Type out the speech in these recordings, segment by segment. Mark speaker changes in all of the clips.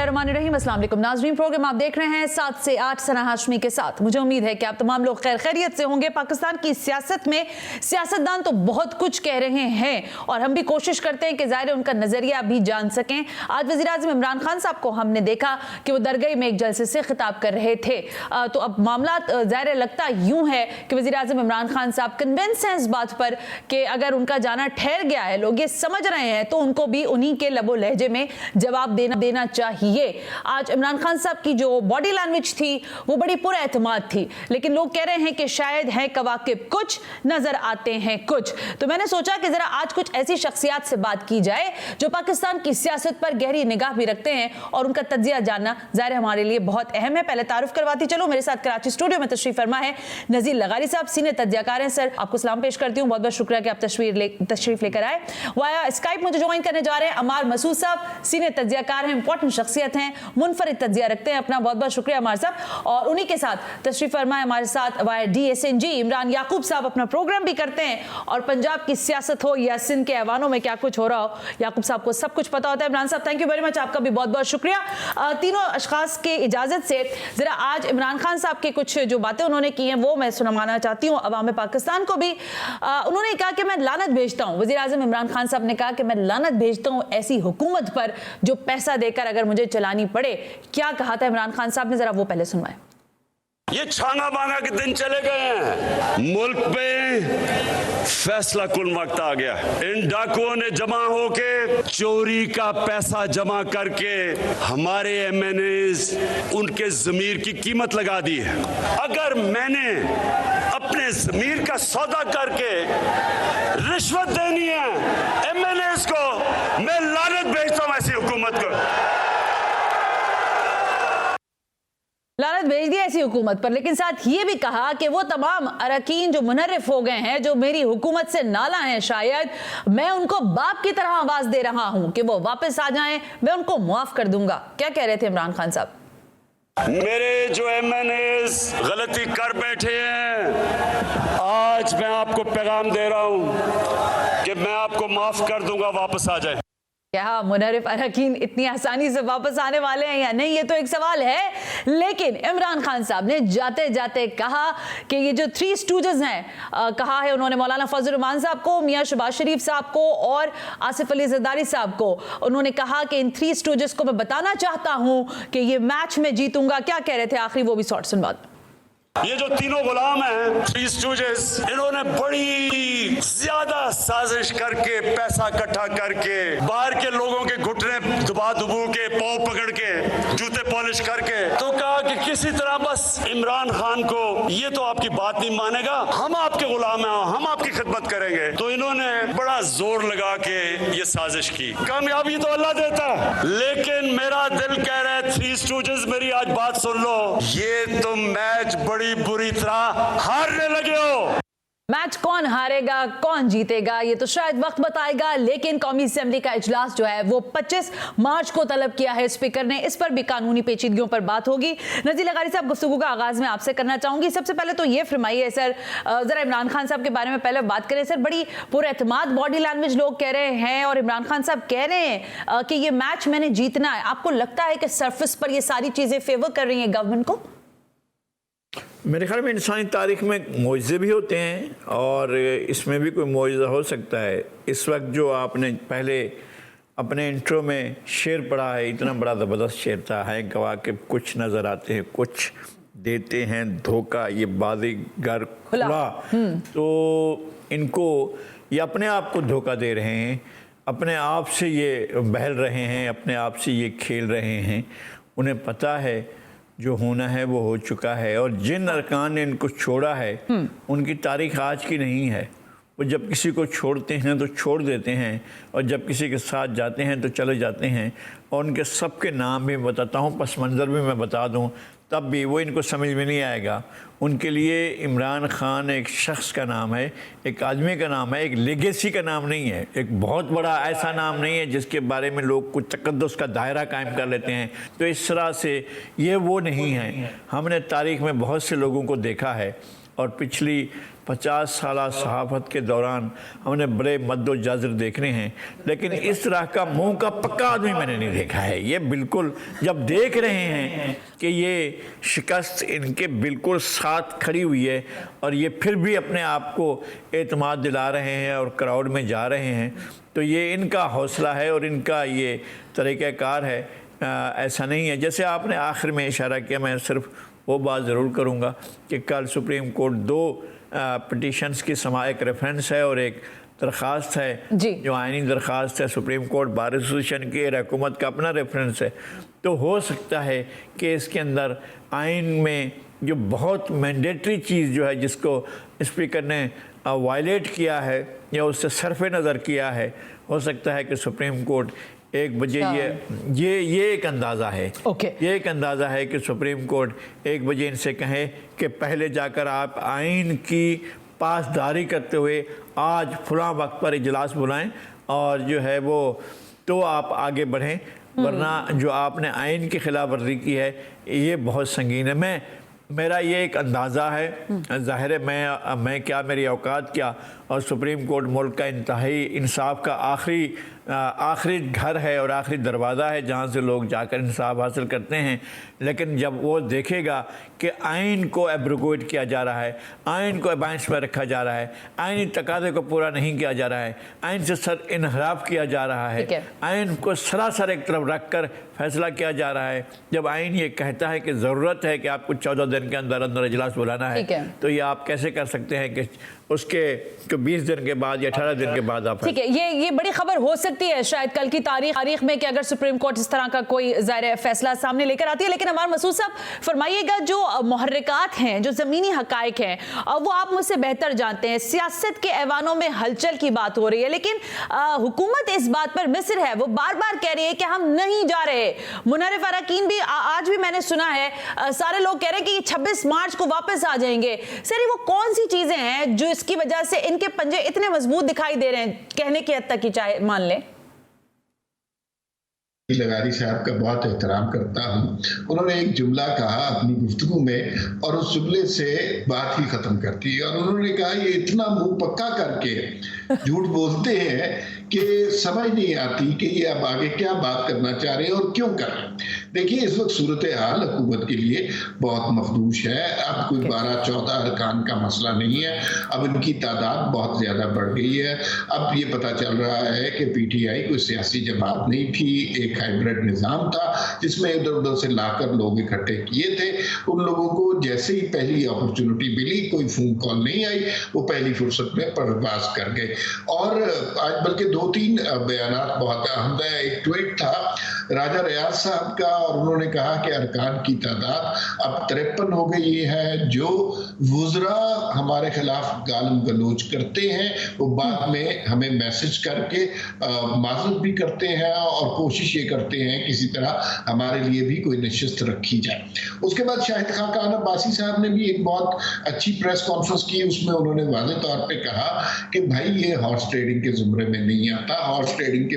Speaker 1: बिस्मिल्लाहिर्रहमानिर्रहीम। अस्सलाम वालेकुम नाज़रीन, प्रोग्राम आप देख रहे हैं 7 से 8 सना हाशमी के साथ। मुझे उम्मीद है कि आप तमाम लोग खैर खैरियत से होंगे। पाकिस्तान की सियासत में सियासतदान तो बहुत कुछ कह रहे हैं और हम भी कोशिश करते हैं कि ज़ाहिर उनका नज़रिया भी जान सकें। आज वज़ीर-ए-आज़म इमरान खान साहब को हमने देखा कि वो दरगाह में एक जलसे से खिताब कर रहे थे। तो अब मामला ज़ाहिर लगता यूँ है कि वज़ीर-ए-आज़म इमरान खान साहब कन्विंस हैं इस बात पर कि अगर उनका जाना ठहर गया है, लोग ये समझ रहे हैं, तो उनको भी उन्हीं के लबो लहजे में जवाब देना चाहिए। आज इमरान खान साहब की जो बॉडी लैंग्वेज थी वो बड़ी पुरएतमाद थी, लेकिन लोग कह रहे हैं कि शायद है कवाकिब कुछ नजर आते हैं कुछ। तो मैंने सोचा कि जरा आज कुछ ऐसी शख्सियत से बात की जाए जो पाकिस्तान की सियासत पर गहरी निगाह भी रखते हैं और उनका तज्जिया जानना ज़ाहिर हमारे लिए बहुत अहम है। पहले तारुफ करवाती चलो, मेरे साथ कराची स्टूडियो में तशरीफ फरमा है नज़ीर लगारी साहब, सीनियर तज्जियाकार हैं। सर, आपको सलाम पेश करती हूँ, बहुत बहुत शुक्रिया कि आप तशरीफ लेकर आए। वाया स्काइप मुझे ज्वाइन करने जा रहे हैं अमार मसूद साहब, सीनियर तज्जियाकार हैं, इंपॉर्टेंट शख्सियत हैं, मुनफरिद तज्जिया रखते हैं अपना। बहुत बहुत शुक्रिया अमार साहब। और उन्हीं के साथ तशरीफ फरमा है हमारे साथ वाया DSNG इमरान याकूब साहब, अपना प्रोग्राम भी करते हैं और पंजाब की सियासत हो या सिंध के ऐवानों में क्या कुछ हो रहा हो, याकूब साहब को सब कुछ पता होता है। इमरान साहब, थैंक यू वेरी मच, आपका भी बहुत बहुत शुक्रिया। तीनों अशखास के इजाजत से जरा आज इमरान खान साहब के कुछ जो बातें उन्होंने की हैं वो मैं सुनवाना चाहती हूँ अवाम पाकिस्तान को भी। उन्होंने कहा कि मैं लानत भेजता हूँ, वज़ीर-ए-आज़म इमरान खान साहब ने कहा कि मैं लानत भेजता हूँ ऐसी हुकूमत पर जो पैसा देकर अगर मुझे चलानी पड़े। क्या कहा था इमरान खान साहब ने, जरा वो पहले सुनवाएं।
Speaker 2: ये छांगा मांगा के दिन चले गए हैं, मुल्क पे फैसला कुन वक्त आ गया। इन डाकुओं ने जमा होके चोरी का पैसा जमा करके हमारे MNAs उनके जमीर की कीमत लगा दी है। अगर मैंने अपने जमीर का सौदा करके रिश्वत देनी है MNAs को, मैं लानत भेजता हूं ऐसी हुकूमत को।
Speaker 1: लानत भेज दी ऐसी हुकूमत पर, लेकिन साथ ये भी कहा कि वो तमाम अरकान जो मुनर्रिफ हो गए हैं, जो मेरी हुकूमत से नाला हैं, शायद मैं उनको बाप की तरह आवाज दे रहा हूं कि वो वापस आ जाएं, मैं उनको मुआफ कर दूंगा। क्या कह रहे थे इमरान खान साहब?
Speaker 2: मेरे जो MNAs गलती कर बैठे हैं, आज मैं आपको पैगाम दे रहा हूं कि मैं आपको माफ कर दूंगा, वापस आ जाए।
Speaker 1: क्या मुनर्रिफ अरकान इतनी आसानी से वापस आने वाले हैं या नहीं, ये तो एक सवाल है। लेकिन इमरान खान साहब ने जाते जाते कहा कि ये जो 3 स्टूडेंट्स हैं, कहा है उन्होंने मौलाना फजल रहमान साहब को, मियां शहबाज शरीफ साहब को और आसिफ अली जरदारी साहब को। उन्होंने कहा कि इन 3 स्टूडेंट्स को मैं बताना चाहता हूं कि ये मैच में जीतूंगा। क्या कह रहे थे आखिरी, वो भी शॉर्ट सुनवा दो।
Speaker 2: ये जो तीनों गुलाम हैं, 3 स्टूडेंट्स, इन्होंने बड़ी ज्यादा साजिश करके, पैसा इकट्ठा करके, बाहर के लोगों के घुटने दबा दुबू के, पाँव पकड़ के, जूते पॉलिश करके, तो कहा कि किसी तरह बस इमरान खान को, ये तो आपकी बात नहीं मानेगा, हम आपके गुलाम हैं, हम आपकी खिदमत करेंगे। तो इन्होंने बड़ा जोर लगा के ये साजिश की। कामयाबी तो अल्लाह देता है, लेकिन मेरा दिल कह रहा है 3 स्टूडेंट्स, मेरी आज बात सुन लो, ये तुम मैच बड़ी बुरी तरह हारने लगे हो।
Speaker 1: मैच कौन हारेगा कौन जीतेगा ये तो शायद वक्त बताएगा, लेकिन कौमी असेंबली का इजलास जो है वो 25 मार्च को तलब किया है स्पीकर ने। इस पर भी कानूनी पेचीदगियों पर बात होगी। नज़ीर लगारी साहब, गुफ्तगू का आगाज में आपसे करना चाहूंगी। सबसे पहले तो ये फरमाइए सर, जरा इमरान खान साहब के बारे में पहले बात करें। सर, बड़ी पुरएतमाद बॉडी लैंग्वेज लोग कह रहे हैं और इमरान खान साहब कह रहे हैं कि ये मैच मैंने जीतना है। आपको लगता है कि सरफेस पर ये सारी चीजें फेवर कर रही हैं गवर्नमेंट को?
Speaker 3: मेरे ख्याल में इंसानी तारीख में मुआवजे भी होते हैं और इसमें भी कोई मुआवजा हो सकता है। इस वक्त जो आपने पहले अपने इंट्रो में शेर पढ़ा है, इतना बड़ा ज़बरदस्त शेर था, है गवाह के कुछ नज़र आते हैं, कुछ देते हैं धोखा, ये बाज़ीगर खुला। तो इनको ये अपने आप को धोखा दे रहे हैं, अपने आप से ये बहल रहे हैं, अपने आप से ये खेल रहे हैं। उन्हें पता है जो होना है वो हो चुका है और जिन अरकान ने इनको छोड़ा है उनकी तारीख आज की नहीं है। वो जब किसी को छोड़ते हैं तो छोड़ देते हैं और जब किसी के साथ जाते हैं तो चले जाते हैं। और उनके सब के नाम भी बताता हूँ, पस मंज़र भी मैं बता दूँ, तब भी वो इनको समझ में नहीं आएगा। उनके लिए इमरान खान एक शख्स का नाम है, एक आदमी का नाम है, एक लेगेसी का नाम नहीं है, एक बहुत बड़ा ऐसा नाम नहीं है जिसके बारे में लोग कुछ तकद्दुस का दायरा कायम कर लेते हैं। तो इस तरह से ये वो नहीं है। हमने तारीख़ में बहुत से लोगों को देखा है और पिछली 50 साल सहाफ़त के दौरान हमने बड़े मद्दो जाज़र देखने हैं, लेकिन इस तरह का मुंह का पक्का आदमी मैंने नहीं देखा है। ये बिल्कुल जब देख रहे हैं कि ये शिकस्त इनके बिल्कुल साथ खड़ी हुई है और ये फिर भी अपने आप को एतमाद दिला रहे हैं और क्राउड में जा रहे हैं, तो ये इनका हौसला है और इनका ये तरीक़ाकार है। ऐसा नहीं है, जैसे आपने आखिर में इशारा किया, मैं सिर्फ वो बात ज़रूर करूँगा कि कल सुप्रीम कोर्ट 2 पिटीशंस की एक रेफरेंस है और एक दरख्वास्त है जो आइनी दरख्वास्त है सुप्रीम कोर्ट बार एसोसिएशन की, हुकूमत का अपना रेफरेंस है। तो हो सकता है कि इसके अंदर आइन में जो बहुत मैंडेटरी चीज़ जो है जिसको स्पीकर ने वायलेट किया है या उससे सरफ़े नज़र किया है, हो सकता है कि सुप्रीम कोर्ट 1 बजे ये एक अंदाज़ा है ये एक अंदाज़ा है कि सुप्रीम कोर्ट 1 बजे इनसे कहे कि पहले जाकर आप आइन की पासदारी करते हुए आज फलां वक्त पर इजलास बुलाएं और जो है वो तो आप आगे बढ़ें, वरना जो आपने आइन की खिलाफ वर्जी की है ये बहुत संगीन है। मेरा ये एक अंदाज़ा है, ज़ाहिर है मैं क्या, मेरी औकात क्या, और सुप्रीम कोर्ट मुल्क का इंतहाई इंसाफ का आखिरी घर है और आखिरी दरवाज़ा है जहाँ से लोग जाकर इंसाफ हासिल करते हैं। लेकिन जब वो देखेगा कि आइन को एब्रोगेट किया जा रहा है, आइन को अबाइंस में रखा जा रहा है, आइनी तकाज़े को पूरा नहीं किया जा रहा है, आइन से सर इनहराफ किया जा रहा है, आइन को सरासर एक तरफ रख कर फैसला किया जा रहा है, जब आइन ये कहता है कि ज़रूरत है कि आपको 14 दिन के अंदर अंदर इजलास बुलाना है, तो ये आप कैसे कर सकते हैं कि उसके 20 दिन के बाद या 18 दिन के बाद आप,
Speaker 1: ठीक है, ये बड़ी खबर हो सकती है शायद कल की तारीख में कि अगर सुप्रीम कोर्ट इस तरह का कोई ज़ाहिर फैसला सामने लेकर आती है। लेकिन हमारे मसूद साहब फरमाइएगा, जो मुहर्रिकात हैं, जो ज़मीनी हकाइक हैं, वो आप मुझसे बेहतर जानते हैं। सियासत के ऐवानों में हलचल की बात हो रही है, लेकिन हुकूमत इस बात पर मिस्र है, वो बार बार कह रही है कि हम नहीं जा रहे। मुनर्रिफ अरकान भी आज भी मैंने सुना है, सारे लोग कह रहे हैं कि 26 मार्च को वापस आ जाएंगे। सर, वो कौन सी चीज़ें हैं जो इसकी वजह से इनके पंजे इतने मजबूत दिखाई दे रहे हैं, कहने की हद तक की चाहे मान लें?
Speaker 4: लगारी साहब का बहुत एहतराम करता हूँ। उन्होंने एक जुमला कहा अपनी गुफ्तगू में और उस जुमले से बात ही खत्म करती है, और उन्होंने कहा ये इतना मुंह पक्का करके झूठ बोलते हैं कि समझ नहीं आती कि ये अब आगे क्या बात करना चाह रहे हैं और क्यों कर रहे हैं। देखिए, इस वक्त सूरत हाल हुकूमत के लिए बहुत मखदूश है। अब कोई 12-14 अरकान का मसला नहीं है, अब इनकी तादाद बहुत ज्यादा बढ़ गई है। अब ये पता चल रहा है कि पीटीआई कोई सियासी जमात नहीं थी, एक हाइब्रिड निज़ाम था जिसमें इधर उधर से लाकर लोग इकट्ठे किए थे। उन लोगों को जैसे ही पहली अपॉर्चुनिटी मिली, कोई फोन कॉल नहीं आई, वो पहली फुर्सत में परवास कर गए। और आज बल्कि 2-3 बयानात बहुत अहम है। एक ट्वीट था राजा रियाज साहब का, और उन्होंने कहा कि अरकान की तादाद अब 53 हो गई है। जो वुज़रा हमारे खिलाफ गालम गलोच करते हैं वो बाद में हमें मैसेज करके माजरत भी करते हैं और कोशिश ये करते हैं किसी तरह हमारे लिए भी कोई नशिस्त रखी जाए। उसके बाद शाहिद खान अब्बासी साहब ने भी एक बहुत अच्छी प्रेस कॉन्फ्रेंस की, उसमें उन्होंने वाज़ेह तौर पे कहा कि भाई ये हॉर्स ट्रेडिंग के जुमरे में नहीं आता। हॉर्स ट्रेडिंग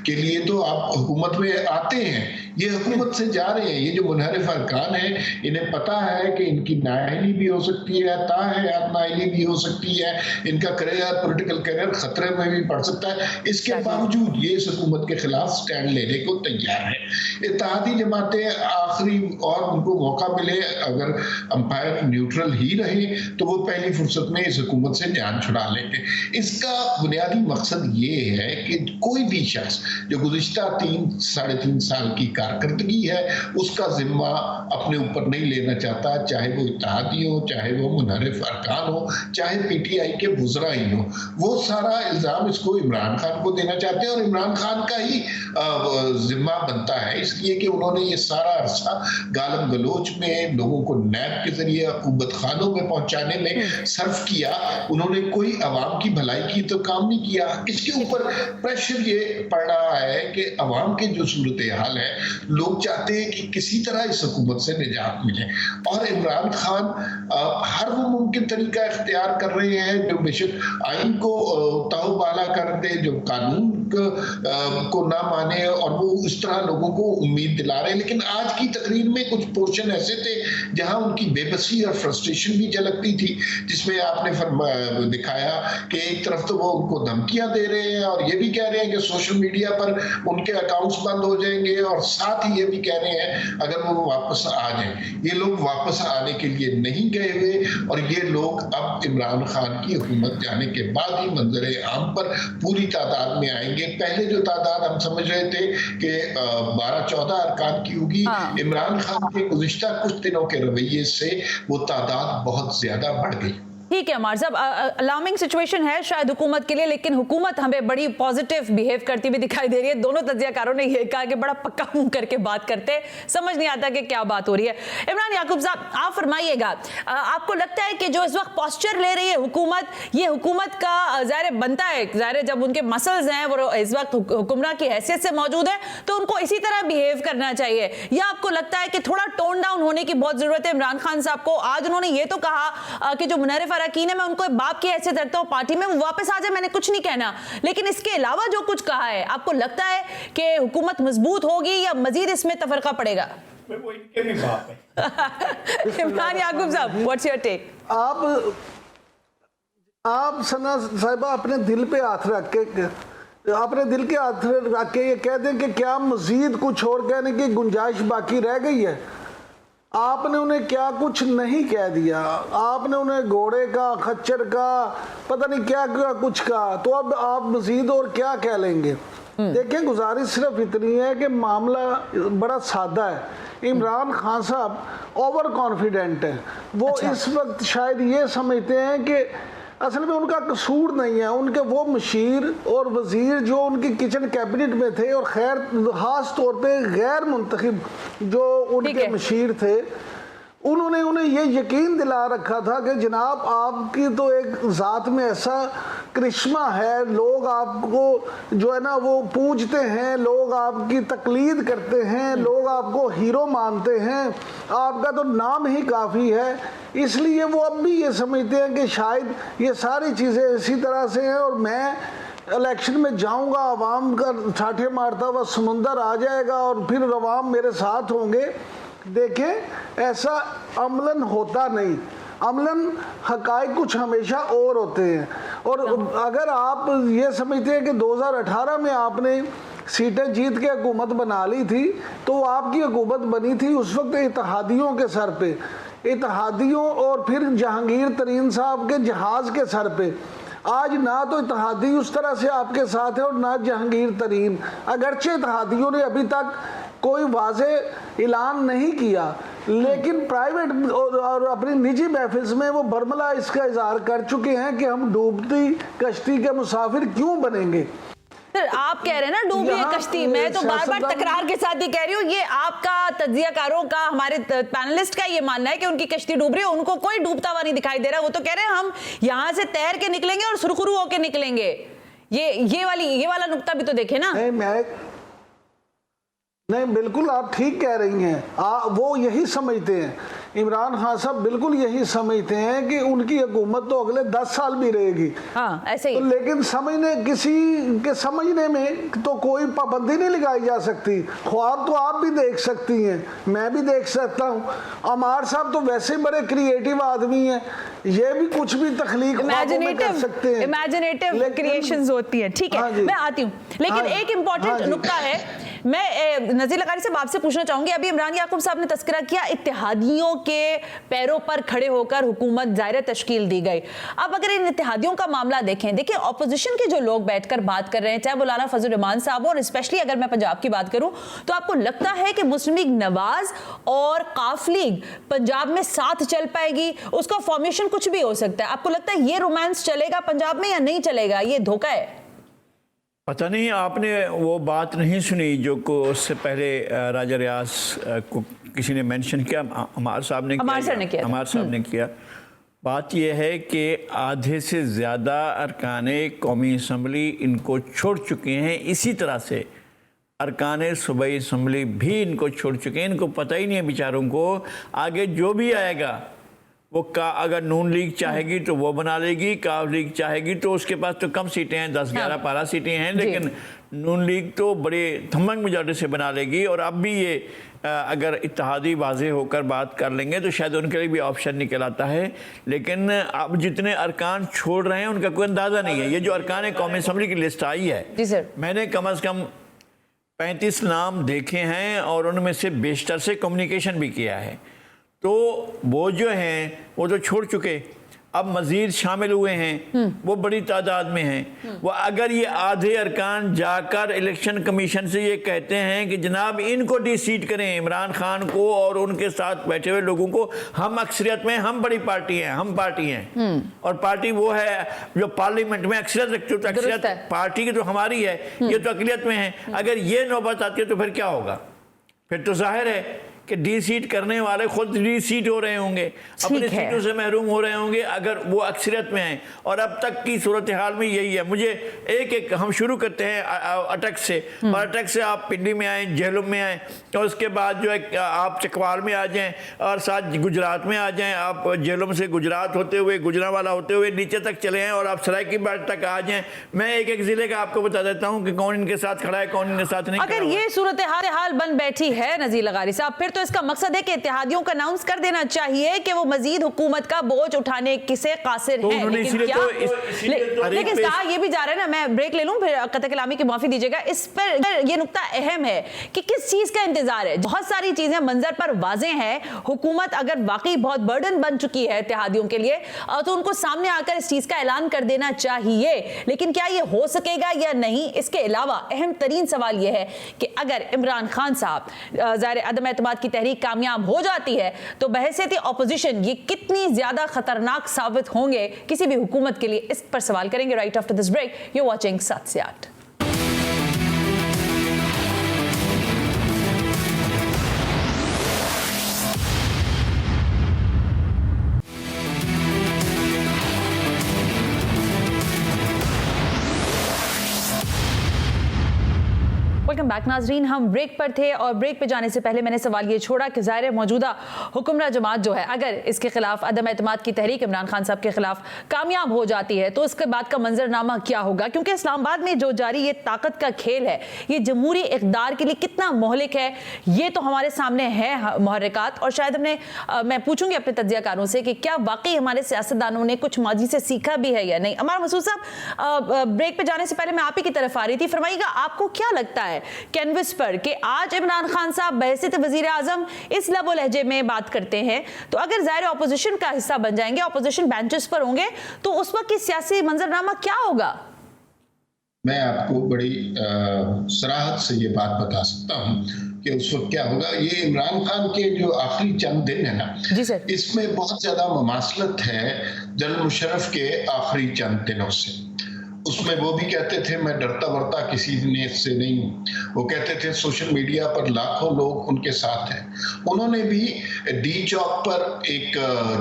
Speaker 4: के लिए तो आप हुकूमत में आते हैं, ये हुकूमत से जा रहे हैं। ये जो मुनहरिफ अरकान है, इन्हें पता है कि इनकी नाअहली भी हो सकती है, ताहयात नाअहली भी हो सकती है, इनका करियर, पॉलिटिकल करियर खतरे में भी पड़ सकता है। इसके बावजूद ये इस हुकूमत के खिलाफ स्टैंड लेने को तैयार है। इत्तेहादी जमातें आखिरी और उनको मौका मिले, अगर अंपायर न्यूट्रल ही रहे तो वो पहली फुर्सत में इस हुकूमत से जान छुड़ा लेंगे। इसका बुनियादी मकसद ये है कि कोई भी शख्स जो गुज़िश्ता 3-3.5 साल की कारकर्दगी है उसका जिम्मा अपने ऊपर नहीं लेना चाहता, चाहे वो इत्तेहादी हो, चाहे वो मुनहरिफ अरकान हो, चाहे पीटीआई के वुज़रा ही हो। वो सारा इल्ज़ाम इसको इमरान खान को देना चाहते हैं और इमरान खान का ही जिम्मा बनता है, इसलिए कि उन्होंने ये सारा अरसा गालम गलोच में, लोगों को नैब के जरिए हुकूमत खानों में पहुंचाने में सर्फ किया। उन्होंने कोई अवाम की भलाई की तो काम नहीं किया। इसके ऊपर प्रेशर ये पड़ रहा है कि अवाम के जो सूरत हाल है, लोग चाहते हैं कि किसी तरह इस हुकूमत से निजात मिले, और इमरान खान हर वो मुमकिन तरीका इख्तियार कर रहे हैं जो बेशक आइन को तहबाला कर दे, जो कानून को ना माने और वो इस तरह लोगों को उम्मीद दिला रहे हैं। लेकिन आज की तकरीर में कुछ पोर्शन ऐसे थे जहां उनकी बेबसी और फ्रस्ट्रेशन भी झलकती थी, जिसमें आपने दिखाया कि एक तरफ तो वो उनको धमकियां दे रहे हैं और ये भी कह रहे हैं कि सोशल मीडिया पर उनके अकाउंट्स बंद हो जाएंगे, और साथ ही ये भी कह रहे हैं अगर वो वापस आ जाए। ये लोग वापस आने के लिए नहीं गए हुए, और ये लोग अब इमरान खान की हुकूमत जाने के बाद ही मंजरे आम पर पूरी तादाद में आएंगे। पहले जो तादाद हम समझ रहे थे कि 12-14 अरकान की होगी, इमरान खान के गुज़िश्ता कुछ दिनों के रवैये से वो तादाद बहुत ज्यादा बढ़ गई।
Speaker 1: ठीक है अमर साहब, अलार्मिंग सिचुएशन है शायद हुकूमत के लिए, लेकिन हुकूमत हमें बड़ी पॉजिटिव बिहेव करती हुई दिखाई दे रही है। दोनों तज्जियाकारों ने ये कहा कि बड़ा पक्का मुंह करके बात करते, समझ नहीं आता कि क्या बात हो रही है। इमरान याकूब साहब, आप फरमाइएगा, आपको लगता है कि जो इस वक्त पोस्चर ले रही है हुकूमत, ये हुकूमत का ज़ाहिर बनता है, ज़ाहिर जब उनके मसल्स हैं वो इस वक्त हुक्मरान की हैसियत से मौजूद है तो उनको इसी तरह बिहेव करना चाहिए, या आपको लगता है कि थोड़ा टोन डाउन होने की बहुत जरूरत है इमरान खान साहब को? आज उन्होंने ये तो कहा कि जो मुनर्रिफ अरकान है मैं उनको बाप की हैसियत रखता हूं पार्टी में, वो वापस आ जाए, मैंने कुछ नहीं कहना। लेकिन इसके अलावा जो कुछ कहा है, आपको लगता है कि हुकूमत मजबूत होगी या मजीद इसमें तफरका पड़ेगा?
Speaker 3: वो इनके भी बाप है।
Speaker 1: इमरान याकूब साहब, व्हाट्स योर टेक?
Speaker 5: आप सना साहिबा अपने दिल पे हाथ रख के, अपने दिल के हाथ रख के ये कह दें कि क्या मजीद कुछ और कहने की गुंजाइश बाकी रह गई है? आपने उन्हें क्या कुछ नहीं कह दिया, आपने उन्हें घोड़े का, खच्चर का, पता नहीं क्या क्या कुछ कहा, तो अब आप मजीद और क्या कह लेंगे? देखिए, गुजारिश सिर्फ इतनी है कि मामला बड़ा सादा है। इमरान खान साहब ओवर कॉन्फिडेंट है। वो इस वक्त शायद ये समझते हैं कि असल में उनका कसूर नहीं है, उनके वो मशीर और वजीर जो उनकी किचन कैबिनेट में थे, और खैर खास तौर पे गैर मुंतखब जो उनके मशीर थे, उन्होंने उन्हें ये यकीन दिला रखा था कि जनाब आपकी तो एक ज़ात में ऐसा करिश्मा है, लोग आपको जो है ना वो पूजते हैं, लोग आपकी तकलीद करते हैं, लोग आपको हीरो मानते हैं, आपका तो नाम ही काफ़ी है। इसलिए वो अब भी ये समझते हैं कि शायद ये सारी चीज़ें इसी तरह से हैं, और मैं इलेक्शन में जाऊंगा, अवाम का ठाठे मारता हुआ समुंदर आ जाएगा और फिर अवाम मेरे साथ होंगे। देखें, ऐसा अमलन होता नहीं, अमलन हकायक कुछ हमेशा और होते हैं। और अगर आप ये समझते हैं कि 2018 में आपने सीटें जीत के हुकूमत बना ली थी, तो आपकी हुकूमत बनी थी उस वक्त इत्तेहादियों के सर पे, इत्तेहादियों और फिर जहांगीर तरीन साहब के जहाज़ के सर पे। आज ना तो इत्तेहादी उस तरह से आपके साथ है और ना जहांगीर तरीन, अगरचे इत्तेहादियों ने अभी तक कोई वाज़े ऐलान नहीं किया, लेकिन प्राइवेट और अपनी निजी महफिल में वो बरमला इसका इजहार कर चुके हैं कि हम डूबती कश्ती के मुसाफिर क्यों बनेंगे।
Speaker 1: सर, आप कह रहे हैं ना डूबी है कश्ती, मैं तो बार बार तकरार के साथ ही कह रही हूँ, ये आपका तज्जियाकारों का, हमारे पैनलिस्ट का ये मानना है कि उनकी कश्ती डूब रही है, उनको कोई डूबता हुआ नहीं दिखाई दे रहा। वो तो कह रहे हैं हम यहाँ से तैर के निकलेंगे और सुरखुरू होके निकलेंगे। ये वाला नुक्ता भी तो देखे ना।
Speaker 5: नहीं, बिल्कुल आप ठीक कह रही हैं। वो यही समझते हैं, इमरान खान साहब बिल्कुल यही समझते हैं कि उनकी हुकूमत तो अगले 10 साल भी रहेगी।
Speaker 1: हाँ, ऐसे ही।
Speaker 5: तो लेकिन किसी के समझने में तो कोई पाबंदी नहीं लगाई जा सकती। ख्वाब तो आप भी देख सकती हैं, मैं भी देख सकता हूँ। अमार साहब तो वैसे बड़े क्रिएटिव आदमी हैं, ये भी कुछ भी तख्लीक कर सकते हैं,
Speaker 1: इमेजिनेटिव क्रिएशंस होती है। ठीक है, मैं आती हूँ, लेकिन एक इंपॉर्टेंट नुक्ता है, मैं नज़ीर लकारी से आपसे पूछना चाहूंगी। अभी इमरान याकूब साहब ने तस्करा किया, इत्तेहादियों के पैरों पर खड़े होकर हुकूमत ज़ाहिर तश्कील दी गई। अब अगर इन इत्तेहादियों का मामला देखिए, ऑपोजिशन के जो लोग बैठकर बात कर रहे हैं, चाहे मौलाना फजल रहमान साहब और स्पेशली अगर मैं पंजाब की बात करूं, तो आपको लगता है कि मुस्लिम लीग नवाज और काफ लीग पंजाब में साथ चल पाएगी? उसका फॉर्मेशन कुछ भी हो सकता है। आपको लगता है ये रोमांस चलेगा पंजाब में या नहीं चलेगा? ये धोखा है।
Speaker 3: पता नहीं, आपने वो बात नहीं सुनी जो को उससे पहले राजा रियाज को किसी ने मेंशन किया, अमार साहब ने किया। बात यह है कि आधे से ज़्यादा अरकान कौमी असम्बली इनको छोड़ चुके हैं, इसी तरह से अरकान सूबाई असम्बली भी इनको छोड़ चुके हैं। इनको पता ही नहीं है बेचारों को आगे जो भी आएगा वो अगर नून लीग चाहेगी तो वो बना लेगी, काफ लीग चाहेगी तो उसके पास तो कम सीटें हैं, 10-11-12 सीटें हैं, लेकिन नून लीग तो बड़े थम्मंग मेजॉरिटी से बना लेगी, और अब भी ये अगर इत्तेहादी वाज़े होकर बात कर लेंगे तो शायद उनके लिए भी ऑप्शन निकल आता है। लेकिन अब जितने अरकान छोड़ रहे हैं उनका कोई अंदाज़ा नहीं है। ये जो अरकान कौमी असम्बली की लिस्ट आई है,
Speaker 1: जी सर,
Speaker 3: मैंने कम से कम 35 नाम देखे हैं और उनमें से बेशतर से कम्युनिकेशन भी किया है। तो वो जो हैं वो तो छोड़ चुके, अब मज़ीद शामिल हुए हैं, वो बड़ी तादाद में हैं। वो अगर ये आधे अरकान जाकर इलेक्शन कमीशन से ये कहते हैं कि जनाब इनको डिसीट करें, इमरान खान को और उनके साथ बैठे हुए लोगों को, हम अक्सरियत में, हम बड़ी पार्टी हैं, हम पार्टी हैं, और पार्टी वो है जो पार्लियामेंट में अक्सरियत रखती है, तो अक्सरियत पार्टी की तो हमारी है, ये तो अकलियत में है। अगर ये नौबत आती है तो फिर क्या होगा? फिर तो जाहिर है कि डी-सीट करने वाले खुद डी-सीट हो रहे होंगे, अपने सीटों से महरूम हो रहे होंगे अगर वो अक्सरियत में हैं। और अब तक की सूरत हाल में यही है। मुझे एक हम शुरू करते हैं अटक से, और अटक से आप पिंडी में आए, झेलम में आए, और उसके बाद जो है आप चकवाल में आ जाएं, और साथ गुजरात में आ जाएं। आप झेलम से गुजरात होते हुए, गुजरांवाला होते हुए नीचे तक चले हैं और आप सरायकी बाट तक आ जाएं। मैं एक एक ज़िले का आपको बता देता हूँ कि कौन इनके साथ खड़ा है, कौन इनके साथ नहीं।
Speaker 1: अगर ये सूरत हाल बन बैठी है नज़ीर लगारी साहब, फिर तो इसका मकसद है कि इत्तेहादियों को अनाउंस कर देना चाहिए कि वो मजीद हुकूमत का बोझ उठाने से कासिर
Speaker 3: तो
Speaker 1: हैं। लेकिन क्या लेकिन कहा ये भी जा रहा है ना, मैं ब्रेक ले लूं फिर कतई कलामी की माफी दीजिएगा, इस पर ये नुक्ता अहम है कि किस चीज का इंतजार है। बहुत सारी चीजें मंजर पर वाज़ेह हैं। हुकूमत अगर वाकई बहुत बर्डन बन चुकी है इत्तेहादियों के लिए, तो उनको सामने आकर इस चीज का ऐलान कर देना चाहिए। लेकिन क्या ये हो सकेगा या नहीं? इसके अलावा अहम तरीन सवाल यह है कि अगर इमरान खान साहब ज़ाहिर अदम एतमाद की तहरीक कामयाब हो जाती है तो बहैसियत ऑपोजिशन ये कितनी ज्यादा खतरनाक साबित होंगे किसी भी हुकूमत के लिए, इस पर सवाल करेंगे right after this break. You watching 7 से 8। वेलकम बैक नाजरीन, हम ब्रेक पर थे और ब्रेक पे जाने से पहले मैंने सवाल ये छोड़ा कि ज़ाहिर मौजूदा हुक्मरान जमात जो है, अगर इसके खिलाफ अदम एतमाद की तहरीक इमरान खान साहब के खिलाफ कामयाब हो जाती है तो उसके बाद का मंजरनामा क्या होगा? क्योंकि इस्लामाबाद में जो जारी ये ताकत का खेल है, ये जमहूरी इक़्तिदार के लिए कितना मोहलिक है, ये तो हमारे सामने है मुहर्रिकात। और शायद मैं पूछूंगी अपने तज्ज़ियाकारों से कि क्या वाकई हमारे सियासतदानों ने कुछ माजी से सीखा भी है या नहीं। अमर मसूद साहब, ब्रेक पे जाने से पहले मैं आप ही की तरफ आ रही थी, फरमाइएगा आपको क्या लगता है कैनवस पर कि आज इमरान खान साहब बहैसियत वजीर आजम इस लबो लहजे में बात करते हैं, तो अगर ज़ाहिर ऑपोजिशन का हिस्सा बन जाएंगे, ऑपोजिशन बेंचेस पर होंगे, तो उस वक्त की सियासी मंजरनामा क्या होगा?
Speaker 4: मैं आपको बड़ी सराहत से ये बात बता सकता हूँ कि उस वक्त क्या होगा। ये इमरान खान के जो आखिरी चंद दिन है ना,
Speaker 1: जी सर,
Speaker 4: इसमें बहुत ज्यादा मुमासलत है जनरल मुशर्रफ के आखिरी चंद दिनों से। उसमें वो भी कहते थे मैं डरता वरता किसी ने से नहीं हूँ। वो कहते थे सोशल मीडिया पर लाखों लोग उनके साथ हैं। उन्होंने भी डी चौक पर एक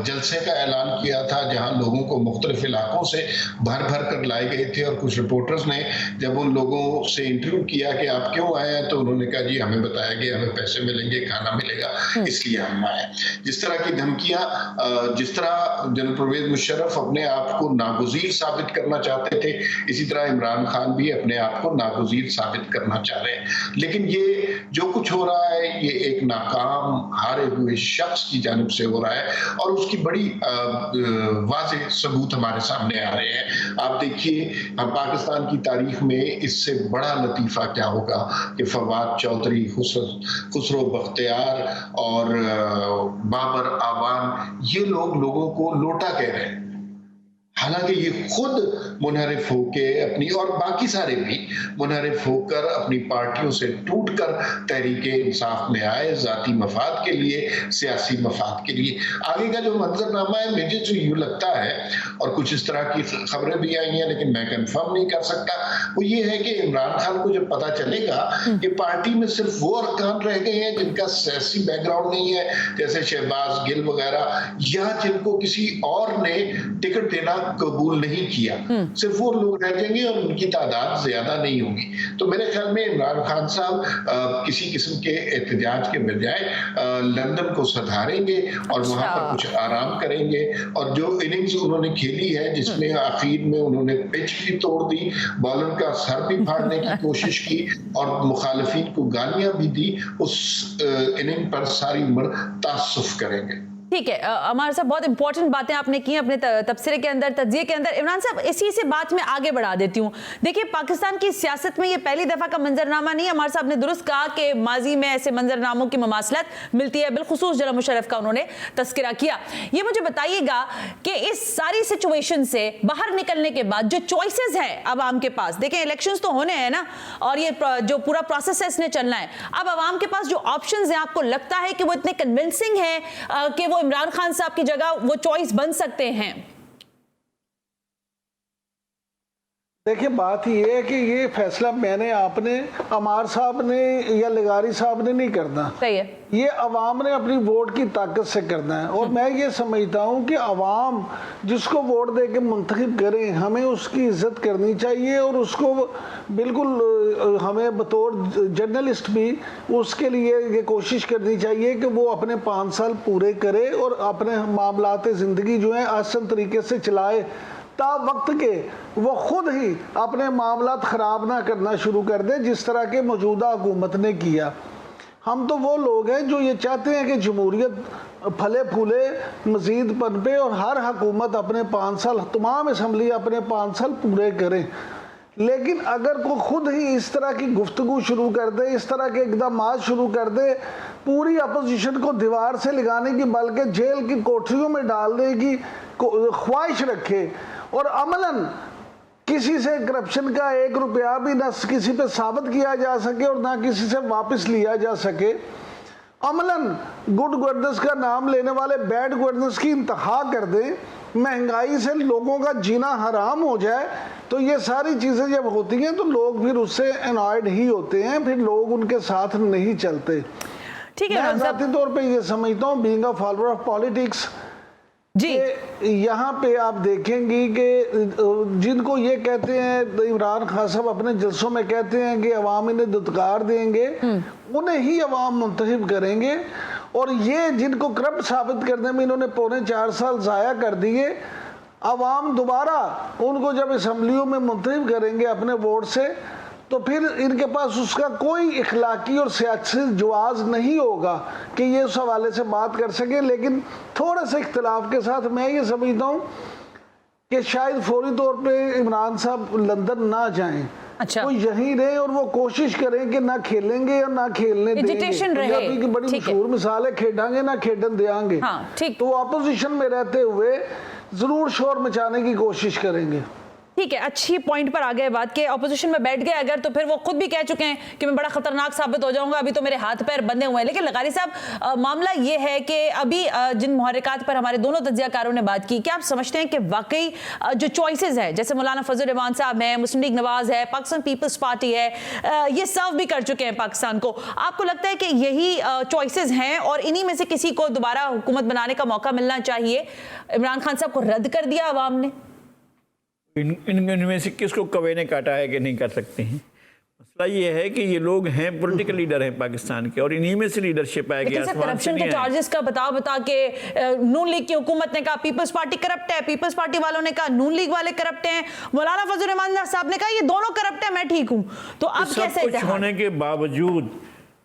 Speaker 4: जलसे का ऐलान किया था जहां लोगों को मुख्तलिफ इलाकों से भर भर कर लाए गए थे, और कुछ रिपोर्टर्स ने जब उन लोगों से इंटरव्यू किया कि आप क्यों आए हैं, तो उन्होंने कहा जी हमें बताया गया हमें पैसे मिलेंगे, खाना मिलेगा, इसलिए हम आए। जिस तरह की धमकियां, जिस तरह जनरल परवेज मुशर्रफ अपने आप को नागुज़ीर साबित करना चाहते थे, इसी तरह इमरान खान भी अपने आप को नागुज़ीर साबित करना चाह रहे हैं। लेकिन ये जो कुछ हो रहा है ये एक नाकाम हारे हुए शख्स की जानिब से हो रहा है, और उसकी बड़ी वाज़ेह सबूत हमारे सामने आ रहे हैं। आप देखिए हम पाकिस्तान की तारीख में इससे बड़ा लतीफ़ा क्या होगा कि फवाद चौधरी, खुसरो बख्तियार और बाबर आवान, ये लोग लोगों को लोटा कह रहे हैं, हालांकि ये खुद मुनहरिफ होके अपनी, और बाकी सारे भी मुनहरिफ होकर अपनी पार्टियों से टूटकर तहरीके इंसाफ में आए, जाती मफाद के लिए, सियासी मफाद के लिए। आगे का जो मंजरनामा है मुझे जो यूँ लगता है, और कुछ इस तरह की खबरें भी आई हैं लेकिन मैं कंफर्म नहीं कर सकता, वो ये है कि इमरान खान को जब पता चलेगा कि पार्टी में सिर्फ वो अरकान रह गए हैं जिनका सियासी बैकग्राउंड नहीं है, जैसे शहबाज गिल वगैरह, या जिनको किसी और ने टिकट देना कबूल नहीं किया, सिर्फ वो लोग रह जाएंगे और उनकी तादाद ज्यादा नहीं होगी। तो मेरे ख्याल में इमरान खान साहब किसी किस्म के एहतजाज के बजाय लंदन को सधारेंगे और वहां पर कुछ आराम करेंगे। और जो इनिंग्स उन्होंने खेली है, जिसमें आखिर में उन्होंने पिच भी तोड़ दी, बॉलर का सर भी फाड़ने की कोशिश की और मुखालिफिन को गालियां भी दी, उस इनिंग पर सारी उम्र तासुफ करेंगे।
Speaker 1: ठीक है अमर साहब, बहुत इंपॉर्टेंट बातें आपने की अपने तबसरे के अंदर, तज्जिए के अंदर। इमरान साहब, इसी से बात में आगे बढ़ा देती हूँ। देखिए, पाकिस्तान की सियासत में ये पहली दफा का मंजरनामा नहीं। अमर साहब ने दुरुस्त कहा कि माजी में ऐसे मंजरनामों की ममासलत मिलती है, बिलखुसूस जनरल मुशर्रफ का उन्होंने तस्करा किया। ये मुझे बताइएगा कि इस सारी सिचुएशन से बाहर निकलने के बाद जो चॉइसेस हैं अवाम के पास, देखें इलेक्शंस तो होने हैं ना, और ये जो पूरा प्रोसेस है इसने चलना है। अब अवाम के पास जो ऑप्शंस हैं, आपको लगता है कि वो इतने कन्विंसिंग है कि वो इमरान खान साहब की जगह वो चॉइस बन सकते हैं?
Speaker 5: देखिए, बात ये है कि ये फैसला मैंने, आपने, अमार साहब ने या लगारी साहब ने नहीं करना।
Speaker 1: सही है,
Speaker 5: ये अवाम ने अपनी वोट की ताकत से करना है। और मैं ये समझता हूँ कि अवाम जिसको वोट दे के मुंतखब करें, हमें उसकी इज्जत करनी चाहिए और उसको बिल्कुल हमें बतौर जर्नलिस्ट भी उसके लिए ये कोशिश करनी चाहिए कि वो अपने 5 साल पूरे करे और अपने मामलात ज़िंदगी जो है आसान तरीके से चलाए, ता वक्त के वो खुद ही अपने मामलात ख़राब ना करना शुरू कर दे, जिस तरह के मौजूदा हुकूमत ने किया। हम तो वो लोग हैं जो ये चाहते हैं कि जमहूरियत फले फूले, मज़ीद पनपे और हर हुकूमत अपने 5 साल, तमाम असम्बली अपने 5 साल पूरे करें। लेकिन अगर कोई खुद ही इस तरह की गुफ्तगू शुरू कर दे, इस तरह के इकदाम शुरू कर दे, पूरी अपोजिशन को दीवार से लगाने की बल्कि जेल की कोठरियों में डालने की ख्वाहिश रखे और अमलन किसी से करप्शन का 1 रुपया भी ना किसी पे साबित किया जा सके और ना किसी से वापस लिया जा सके, अमलन गुड गवर्नेंस का नाम लेने वाले बैड गवर्नेंस की इंतहा कर दें, महंगाई से लोगों का जीना हराम हो जाए, तो ये सारी चीज़ें जब होती हैं तो लोग फिर उससे अनॉयड ही होते हैं, फिर लोग उनके साथ नहीं चलते।
Speaker 1: ठीक है,
Speaker 5: मैं ज़ाती तौर पे ये समझता हूँ, being a follower of politics,
Speaker 1: जी
Speaker 5: यहाँ पे आप देखेंगी कि जिनको ये कहते हैं, इमरान खान साहब अपने जलसों में कहते हैं कि अवाम इन्हें दुत्कार देंगे, उन्हें ही अवाम मुंतखब करेंगे। और ये जिनको करप्ट साबित करने में इन्होंने 4.25 साल ज़ाया कर दिए, अवाम दोबारा उनको जब असम्बलियों में मुंतखब करेंगे अपने वोट से, तो फिर इनके पास उसका कोई इखलाकी और सियासी जवाज़ नहीं होगा कि ये उस हवाले से बात कर सके। लेकिन थोड़े से इख्तलाफ के साथ मैं ये समझता हूँ कि शायद फौरी तौर पे इमरान साहब लंदन ना जाएं,
Speaker 1: अच्छा,
Speaker 5: वो यहीं रहे और वो कोशिश करें कि ना खेलेंगे और ना खेलने देंगे। पंजाबी की बड़ी मशहूर मिसाल है, खेडांगे ना खेडन देंगे।
Speaker 1: हाँ, ठीक।
Speaker 5: तो वो अपोजिशन में रहते हुए जरूर शोर मचाने की कोशिश करेंगे।
Speaker 1: ठीक है, अच्छी पॉइंट पर आ गए बात के, ऑपोजिशन में बैठ गए अगर, तो फिर वो खुद भी कह चुके हैं कि मैं बड़ा खतरनाक साबित हो जाऊंगा, अभी तो मेरे हाथ पैर बंधे हुए हैं। लेकिन लगारी साहब, मामला ये है कि अभी जिन मुहर्रिकात पर हमारे दोनों तज्जियाकारों ने बात की, क्या आप समझते हैं कि वाकई जो चॉइसेस है, जैसे मौलाना फजल रहमान साहब हैं, मुस्लिम लीग नवाज है, पाकिस्तान पीपल्स पार्टी है, ये सर्व भी कर चुके हैं पाकिस्तान को, आपको लगता है कि यही चॉइसेस हैं और इन्हीं में से किसी को दोबारा हुकूमत बनाने का मौका मिलना चाहिए? इमरान खान साहब को रद्द कर दिया अवाम ने,
Speaker 3: इनमें से किसको कवे ने काटा है कि नहीं कर सकते हैं? मसला ये है कि ये लोग हैं पॉलिटिकल लीडर हैं पाकिस्तान के और इन्हीं में से लीडरशिप आएगी।
Speaker 1: करप्शन के चार्जेस का बता के नून लीग की हुकूमत ने कहा पीपल्स पार्टी करप्ट है, पीपल्स पार्टी वालों ने कहा नून लीग वाले करप्ट हैं, मौलाना फजल रहमान साहब ने कहा ये दोनों करप्ट है, मैं ठीक हूं। तो अब कैसे
Speaker 3: कुछ होने के बावजूद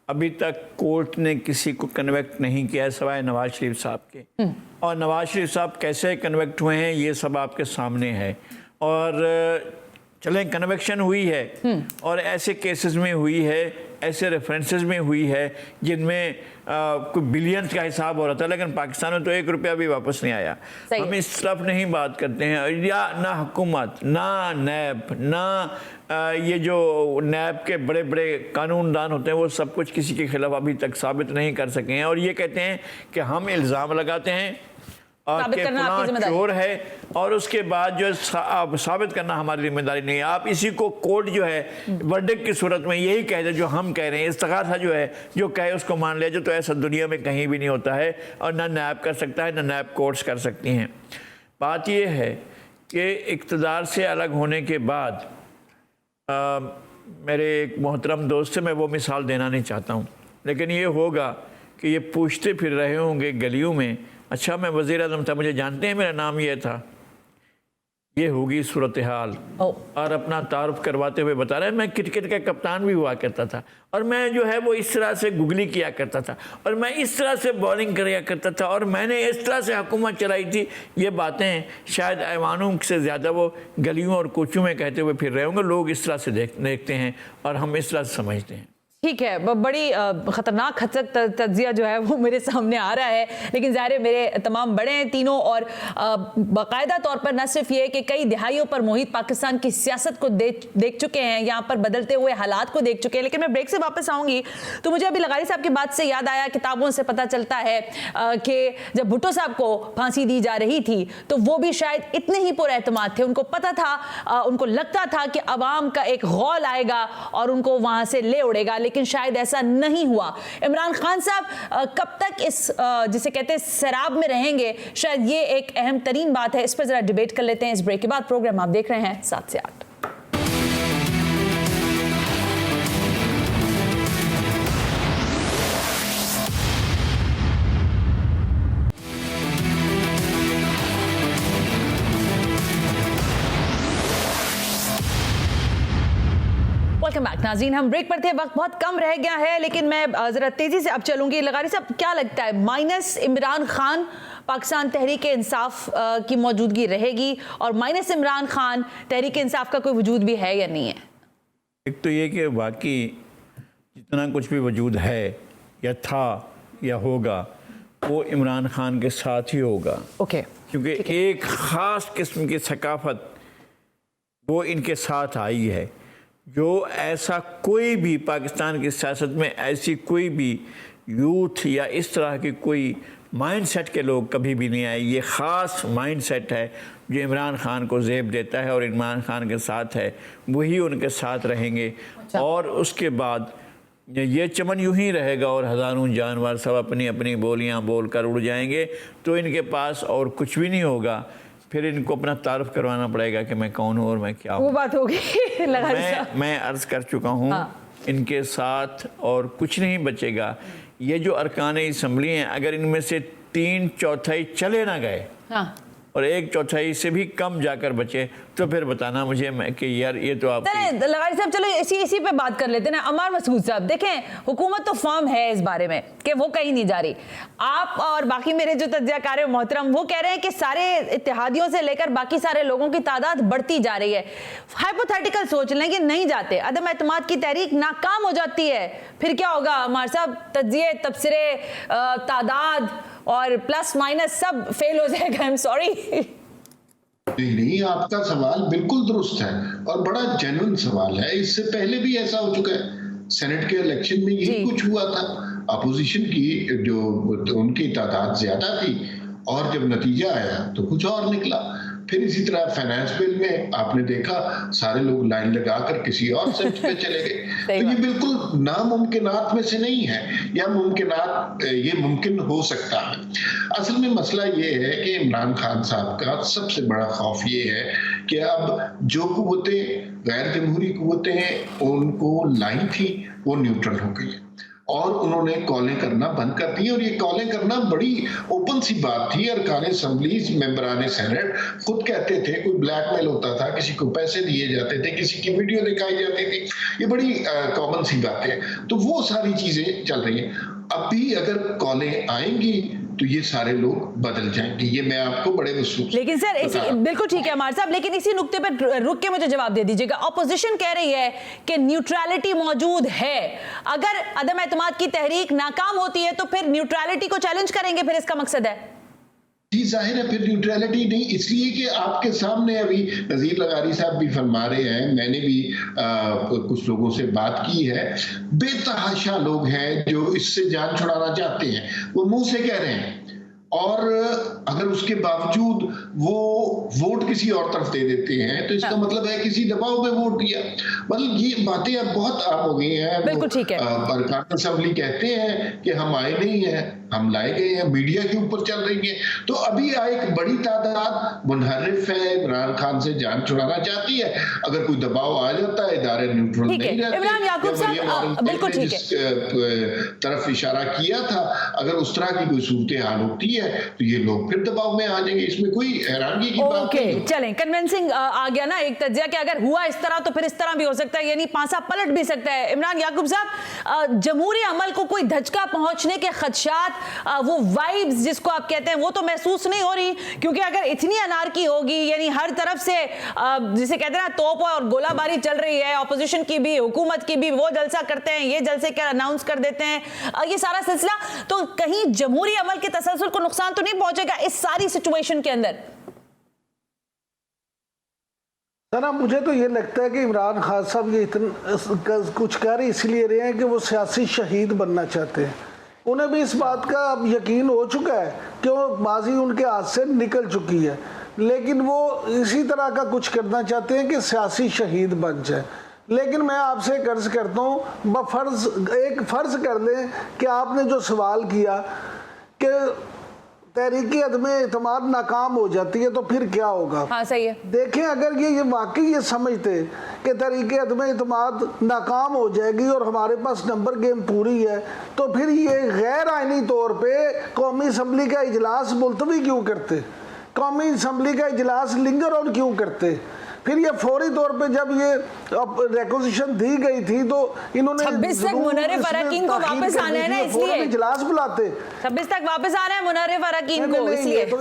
Speaker 3: अभी तक कोर्ट ने किसी को कन्वेक्ट नहीं किया सिवाय नवाज शरीफ साहब के, और नवाज शरीफ साहब कैसे कन्वेक्ट हुए हैं ये सब आपके सामने है। और चलें, कन्वेक्शन हुई है और ऐसे केसेस में हुई है, ऐसे रेफरेंसेस में हुई है जिनमें कोई बिलियंस का हिसाब हो रहा था, लेकिन पाकिस्तान में तो 1 रुपया भी वापस नहीं आया। हम इस तरफ नहीं बात करते हैं, या ना हुकूमत, ना नैब, ना ये जो नैब के बड़े बड़े कानूनदान होते हैं, वो सब कुछ किसी के खिलाफ अभी तक साबित नहीं कर सके हैं। और ये कहते हैं कि हम इल्ज़ाम लगाते हैं कि चोर है और उसके बाद जो साबित करना हमारी जिम्मेदारी नहीं है। आप इसी को कोर्ट जो है वर्डिक्ट की सूरत में यही कह दे जो हम कह रहे हैं, इस्तिगासा जो है जो कहे उसको मान ले, जो तो ऐसा दुनिया में कहीं भी नहीं होता है और ना नैब कर सकता है ना नैब कोर्ट्स कर सकती हैं। बात यह है कि इक़्तिदार से अलग होने के बाद मेरे एक मोहतरम दोस्त से मैं वो मिसाल देना नहीं चाहता हूँ, लेकिन ये होगा कि ये पूछते फिर रहे होंगे गलियों में, अच्छा मैं वज़ीर आज़म था, मुझे जानते हैं, मेरा नाम ये था। ये होगी सूरत हाल। और अपना तारुफ करवाते हुए बता रहे हैं, मैं क्रिकेट का कप्तान भी हुआ करता था और मैं जो है वो इस तरह से गुगली किया करता था और मैं इस तरह से बॉलिंग किया करता था और मैंने इस तरह से हुकूमत चलाई थी। ये बातें शायद ऐवानों से ज़्यादा वो गलियों और कोचों में कहते हुए फिर रहे होंगे। लोग इस तरह से देखते हैं और हम इस तरह से समझते हैं।
Speaker 1: ठीक है, बड़ी खतरनाक खचक तज्जिया जो है वो मेरे सामने आ रहा है, लेकिन ज़ाहिर है मेरे तमाम बड़े हैं तीनों और बाकायदा तौर पर न सिर्फ ये कि कई दिहाइयों पर मोहित पाकिस्तान की सियासत को देख चुके हैं, यहाँ पर बदलते हुए हालात को देख चुके हैं। लेकिन मैं ब्रेक से वापस आऊँगी तो मुझे अभी लगारी साहब की बात से याद आया, किताबों से पता चलता है कि जब भुट्टो साहब को फांसी दी जा रही थी तो वो भी शायद इतने ही पुरएतमाद थे, उनको पता था, उनको लगता था कि अवाम का एक गौल आएगा और उनको वहाँ से ले उड़ेगा, लेकिन शायद ऐसा नहीं हुआ। इमरान खान साहब कब तक इस जिसे कहते हैं शराब में रहेंगे, शायद ये एक अहम तरीन बात है। इस पर जरा डिबेट कर लेते हैं इस ब्रेक के बाद। प्रोग्राम आप देख रहे हैं 7 से 8। वेलकम बैक नाज़रीन, हम ब्रेक पर थे, वक्त बहुत कम रह गया है, लेकिन मैं ज़रा तेज़ी से अब चलूँगी। लगारी साहब क्या लगता है, माइनस इमरान खान पाकिस्तान तहरीक इंसाफ की मौजूदगी रहेगी और माइनस इमरान खान तहरीक इंसाफ का कोई वजूद भी है या नहीं है?
Speaker 3: एक तो ये कि वाकई जितना कुछ भी वजूद है या था या होगा वो इमरान खान के साथ ही होगा।
Speaker 1: ओके,
Speaker 3: क्योंकि एक ख़ास किस्म की सकाफत वो इनके साथ आई है जो ऐसा कोई भी पाकिस्तान की सियासत में ऐसी कोई भी यूथ या इस तरह की कोई माइंडसेट के लोग कभी भी नहीं आए। ये ख़ास माइंडसेट है जो इमरान खान को ज़ेब देता है और इमरान खान के साथ है, वही उनके साथ रहेंगे। अच्छा। और उसके बाद ये चमन यूं ही रहेगा और हज़ारों जानवर सब अपनी अपनी बोलियां बोलकर उड़ जाएंगे, तो इनके पास और कुछ भी नहीं होगा। फिर इनको अपना तारुफ करवाना पड़ेगा कि मैं कौन हूँ और मैं क्या हूँ।
Speaker 1: वो बात होगी।
Speaker 3: मैं अर्ज़ कर चुका हूँ। हाँ। इनके साथ और कुछ नहीं बचेगा। ये जो अरकान असम्बली हैं, अगर इनमें से 3/4 चले ना गए, हाँ, और 1/4 से भी कम जाकर बचे, तो फिर बताना मुझे कि यार ये तो आप
Speaker 1: लगारी साहब चलो इसी पे बात कर लेते हैं ना। अमार मसूद साहब, देखें हुकूमत तो फर्म है इस बारे में कि वो कहीं नहीं जा रही। आप और बाकी मेरे जो तज्जियाकार हैं मोहतरम, वो कह रहे हैं कि सारे इत्तेहादियों से लेकर बाकी सारे लोगों की तादाद बढ़ती जा रही है। हाइपोथेटिकल सोच लें कि नहीं जाते, अदम एतमाद की तहरीक नाकाम हो जाती है, फिर क्या होगा? अमार साहब, तज्जिए, तबसरे, तादाद और प्लस माइनस सब फेल हो जाएगा। I am sorry.
Speaker 4: नहीं, आपका सवाल बिल्कुल दुरुस्त है और बड़ा जेन्युइन सवाल है। इससे पहले भी ऐसा हो चुका है, सेनेट के इलेक्शन में यही कुछ हुआ था। अपोजिशन की जो उनकी तादाद ज्यादा थी और जब नतीजा आया तो कुछ और निकला। फिर इसी तरह फाइनेंस बिल में आपने देखा सारे लोग लाइन लगाकर किसी और सेट पे चले गए। तो ये बिल्कुल नामुमकिनात में से नहीं है, या मुमकिनात ये मुमकिन हो सकता है। असल में मसला ये है कि इमरान खान साहब का सबसे बड़ा खौफ ये है कि अब जो कुव्वतें गैर जमहूरी कुव्वतें हैं उनको लाइन थी वो न्यूट्रल हो गई है और उन्होंने कॉलें करना बंद कर दी। और ये कॉलें करना बड़ी ओपन सी बात थी। अरकान असम्बलीज मेंबरान सेनेट खुद कहते थे, कोई ब्लैकमेल होता था, किसी को पैसे दिए जाते थे, किसी की वीडियो दिखाई जाती थी, ये बड़ी कॉमन सी बात है। तो वो सारी चीजें चल रही हैं। अभी अगर कॉलें आएंगी तो ये सारे लोग बदल जाएंगे, ये मैं आपको बड़े विश्वास।
Speaker 1: लेकिन सर बिल्कुल ठीक है अमार साहब, लेकिन इसी नुक्ते पर रुक के मुझे जवाब दे दीजिएगा। ऑपोजिशन कह रही है कि न्यूट्रलिटी मौजूद है, अगर अदम एतमाद की तहरीक नाकाम होती है तो फिर न्यूट्रलिटी को चैलेंज करेंगे, फिर इसका मकसद है।
Speaker 4: जी जाहिर है, फिर न्यूट्रलिटी नहीं, इसलिए कि आपके सामने अभी नज़ीर लगारी साहब भी फरमा रहे हैं, मैंने भी कुछ लोगों से बात की है, बेतहाशा लोग हैं जो इससे जान छुड़ाना चाहते हैं, वो मुंह से कह रहे हैं और अगर उसके बावजूद वो वोट किसी और तरफ दे देते हैं तो इसका मतलब है किसी दबाव में वोट दिया। मतलब ये बातें अब बहुत आम हो गई हैं।
Speaker 1: बिल्कुल ठीक है।
Speaker 4: कांग्रेस असेंबली कहते हैं कि हम आए नहीं हैं, हम लाए गए हैं, मीडिया के ऊपर चल रही है। तो अभी एक बड़ी तादाद मुनहरिफ है, इमरान खान से जान छुड़ाना चाहती है। अगर कोई दबाव आ जाता है, इदारे न्यूट्रल नहीं रहते।
Speaker 1: इमरान याकूब साहब बिल्कुल ठीक है,
Speaker 4: तरफ इशारा किया था, अगर उस तरह की कोई सूरत हाल होती है तो ये लोग फिर दबाव में आ जाएंगे। इसमें कोई हैरानगी की बात नहीं है।
Speaker 1: चलें, कन्विंसिंग आ गया ना एक तज्जिया कि अगर हुआ इस तरह तो फिर इस तरह भी हो सकता है, यानी पासा पलट भी सकता है। इमरान याकूब साहब, जमहूरी अमल को कोई धचका पहुंचने के खदशात, वो वाइब्स जिसको आप कहते हैं, वो तो महसूस नहीं हो रही? क्योंकि अगर इतनी अनारकी होगी, यानी हर तरफ से जिसे कहते हैं ना तोप और गोलाबारी चल रही है, ऑपोजिशन की भी, हुकूमत की भी, वो जलसा करते हैं, ये जलसे क्या अनाउंस कर देते हैं, ये सारा सिलसिला, तो कहीं जमहूरी अमल के तसलसल को नुकसान तो नहीं पहुंचेगा इस सारी सिचुएशन के अंदर?
Speaker 5: ना मुझे तो ये लगता है कि इमरान खान साहब ये इतना कुछ कर इसलिए रहे हैं कि वो सियासी शहीद बनना चाहते हैं। उन्हें भी इस बात का अब यकीन हो चुका है कि वो बाजी उनके हाथ से निकल चुकी है, लेकिन वो इसी तरह का कुछ करना चाहते हैं कि सियासी शहीद बन जाए। लेकिन मैं आपसे कर्ज करता हूँ, एक फ़र्ज़ कर लें कि आपने जो सवाल किया कि तहरीक अदम एतमाद नाकाम हो जाती है तो फिर क्या होगा।
Speaker 1: हाँ सही है।
Speaker 5: देखें, अगर ये वाकई ये समझते कि तहरीक अदम एतमाद नाकाम हो जाएगी और हमारे पास नंबर गेम पूरी है, तो फिर ये गैर आइनी तौर पे कौमी असम्बली का इजलास मुलतवी क्यों करते, कौमी असम्बली का इजलास लिंगर ऑन क्यों करते? फिर ये फौरी तौर पे जब ये रिक्वेजिशन दी गई थी तो इन्होंने
Speaker 1: 26 तक मुनर्रिफ अराकीन को वापस आना है ना, इसलिए
Speaker 5: इजलास बुलाते।
Speaker 1: 26 तक वापस आना है मुनर्रिफ अराकीन को, इसलिए
Speaker 5: तो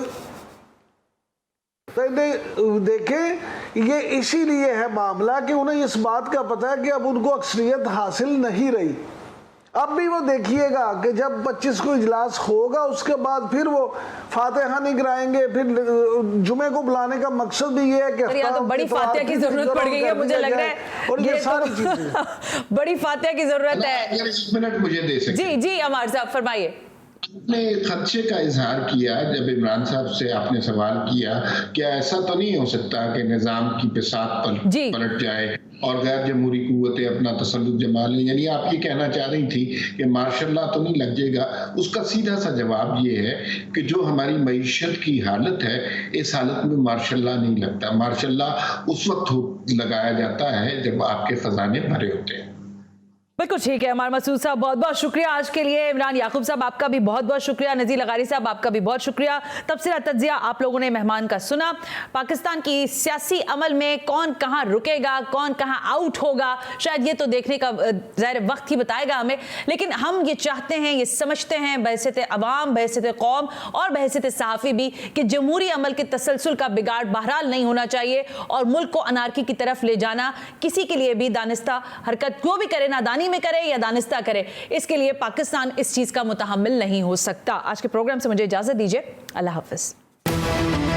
Speaker 5: देखें, ये इसीलिए है मामला कि उन्हें इस बात का पता है कि अब उनको अक्सरियत हासिल नहीं रही। अब भी वो देखिएगा कि जब 25 को इजलास होगा उसके बाद फिर वो फातिहा नहीं कराएंगे, फिर जुमे को बुलाने का मकसद भी ये है कि
Speaker 1: तो बड़ी फातिहा की जरूरत पड़ गई है, मुझे लग रहा है,
Speaker 5: और ये सारी चीजें
Speaker 1: बड़ी फातिहा की जरूरत है।
Speaker 4: अगर 1 मिनट मुझे दे सके।
Speaker 1: जी जी अमर साहब फरमाइए।
Speaker 4: आपने खदशे का इजहार किया जब इमरान साहब से आपने सवाल किया, क्या ऐसा तो नहीं हो सकता कि निजाम की बिसात पलट जाए और गैर जमहूरी कुव्वतें अपना तसल्लुत जमा लें? यानी आप ये कहना चाह रही थी कि मार्शल लॉ तो नहीं लग जाएगा। उसका सीधा सा जवाब ये है कि जो हमारी मईशत की हालत है, इस हालत में मार्शल लॉ नहीं लगता। मार्शल लॉ उस वक्त लगाया जाता है जब आपके खजाने भरे होते हैं।
Speaker 1: बिल्कुल ठीक है अमर मसूद साहब, बहुत बहुत शुक्रिया आज के लिए। इमरान याकूब साहब आपका भी बहुत बहुत शुक्रिया। नज़ीर लगारी साहब आपका भी बहुत शुक्रिया। तफसीला तज्जिया आप लोगों ने मेहमान का सुना। पाकिस्तान की सियासी अमल में कौन कहाँ रुकेगा, कौन कहाँ आउट होगा, शायद ये तो देखने का ज़ाहिर वक्त ही बताएगा हमें, लेकिन हम ये चाहते हैं, ये समझते हैं बहैसियत अवाम, बहैसियत कौम और बहैसियत सहाफ़ी भी कि जमहूरी अमल के तसलसल का बिगाड़ बहरहाल नहीं होना चाहिए और मुल्क को अनारकी की तरफ ले जाना किसी के लिए भी दानिस्ता हरकत जो भी करे, नादानी में करे या दानिस्ता करे, इसके लिए पाकिस्तान इस चीज का मुतहम्मिल नहीं हो सकता। आज के प्रोग्राम से मुझे इजाजत दीजिए। अल्लाह हाफिज।